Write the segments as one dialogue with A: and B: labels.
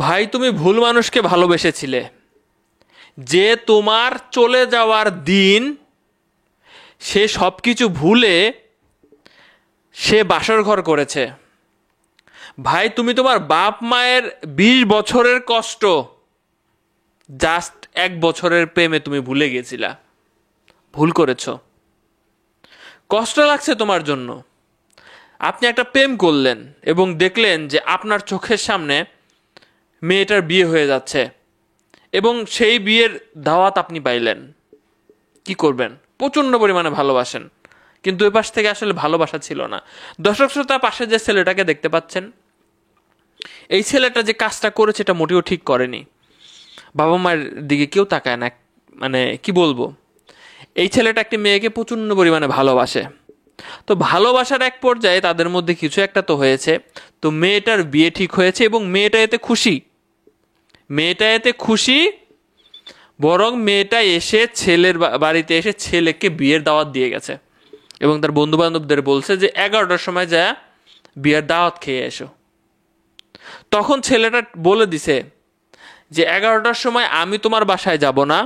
A: ভাই, তুমি ভুল মানুষকে ভালোবেসেছিলে। যে তোমার চলে যাওয়ার দিন সে সব কিছু ভুলে সে বাসর ঘর করেছে। ভাই, তুমি তোমার বাপ মায়ের 20 বছরের কষ্ট জাস্ট 1 বছরের প্রেমে তুমি ভুলে গেছিলা। ভুল করেছ, কষ্ট লাগছে তোমার জন্য। আপনি একটা প্রেম করলেন এবং দেখলেন যে আপনার চোখের সামনে মেয়েটার বিয়ে হয়ে যাচ্ছে এবং সেই বিয়ের দাওয়াত আপনি পাইলেন। কি করবেন? প্রচণ্ড পরিমাণে ভালোবাসেন, কিন্তু ওই পাশ থেকে আসলে ভালোবাসা ছিল না। দর্শক শ্রোতা, পাশে যে ছেলেটাকে দেখতে পাচ্ছেন, এই ছেলেটা যে কাজটা করেছে এটা মোটেও ঠিক করেনি। বাবা মায়ের দিকে কেউ তাকায় না। মানে কি বলবো, এই ছেলেটা একটি মেয়েকে প্রচণ্ড পরিমাণে ভালোবাসে। তো ভালোবাসার এক পর্যায়ে তাদের মধ্যে কিছু একটা তো হয়েছে। তো মেয়েটার বিয়ে ঠিক হয়েছে এবং মেয়েটা এতে খুশি। বরং মেয়েটা এসে ছেলের বাড়িতে এসে ছেলেকে বিয়ের দাওয়াত দিয়ে গেছে এবং তার বন্ধু বান্ধবদের বলছে যে 11টার সময় যা বিয়ের দাওয়াত খেয়ে এসো। তখন ছেলেটা বলে দিছে যে 11টার সময় আমি তোমার বাসায় যাব না,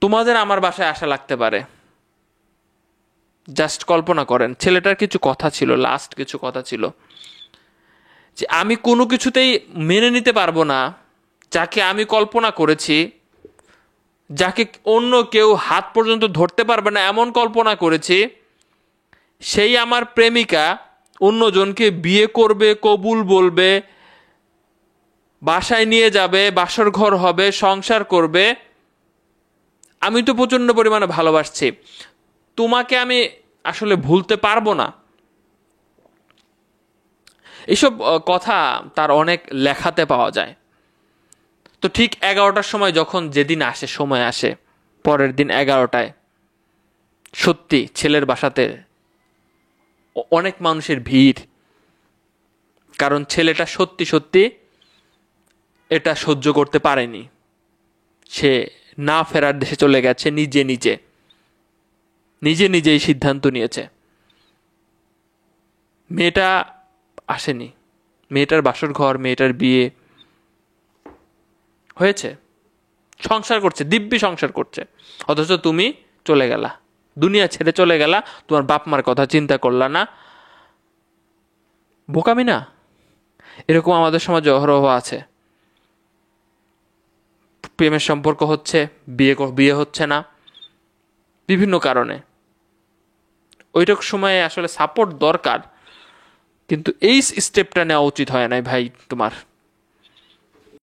A: তোমাদের আমার বাসায় আসা লাগতে পারে। জাস্ট কল্পনা করেন, ছেলেটার কিছু কথা ছিল, লাস্ট কিছু কথা ছিল যে আমি কোনো কিছুতেই মেনে নিতে পারবো না যাকে আমি কল্পনা করেছি, যাকে অন্য কেউ হাত পর্যন্ত ধরতে পারবে না এমন কল্পনা করেছি, সেই আমার প্রেমিকা অন্যজনকে বিয়ে করবে, কবুল বলবে, বাসায় নিয়ে যাবে, বাসর ঘর হবে, সংসার করবে। আমি তো প্রচণ্ড পরিমাণে ভালোবাসছি, তোমাকে আমি আসলে ভুলতে পারবো না। এইসব কথা তার অনেক লেখাতে পাওয়া যায়। তো ঠিক 11টার সময় যখন যেদিন আসে, সময় আসে, পরের দিন 11টায় সত্যি ছেলের বাসাতে অনেক মানুষের ভিড়। কারণ ছেলেটা সত্যি সত্যি এটা সহ্য করতে পারেনি। সে না ফেরার দেশে চলে গেছে, নিজেই সিদ্ধান্ত নিয়েছে। মেয়েটা আসেনি, মেয়েটার বাসর ঘর, মেয়েটার বিয়ে হয়েছে, সংসার করছে, দিব্যি সংসার করছে। অথচ তুমি চলে গেলা, দুনিয়া ছেড়ে চলে গেলা, তোমার বাপ মার কথা চিন্তা করলা না। বোকামি না? এরকম আমাদের সমাজে অহরহ আছে। প্রেমের সম্পর্ক হচ্ছে, বিয়ে হচ্ছে না বিভিন্ন কারণে। ওইটুক সময়ে আসলে সাপোর্ট দরকার, কিন্তু এই স্টেপটা নেওয়া উচিত হয় নাই ভাই তোমার।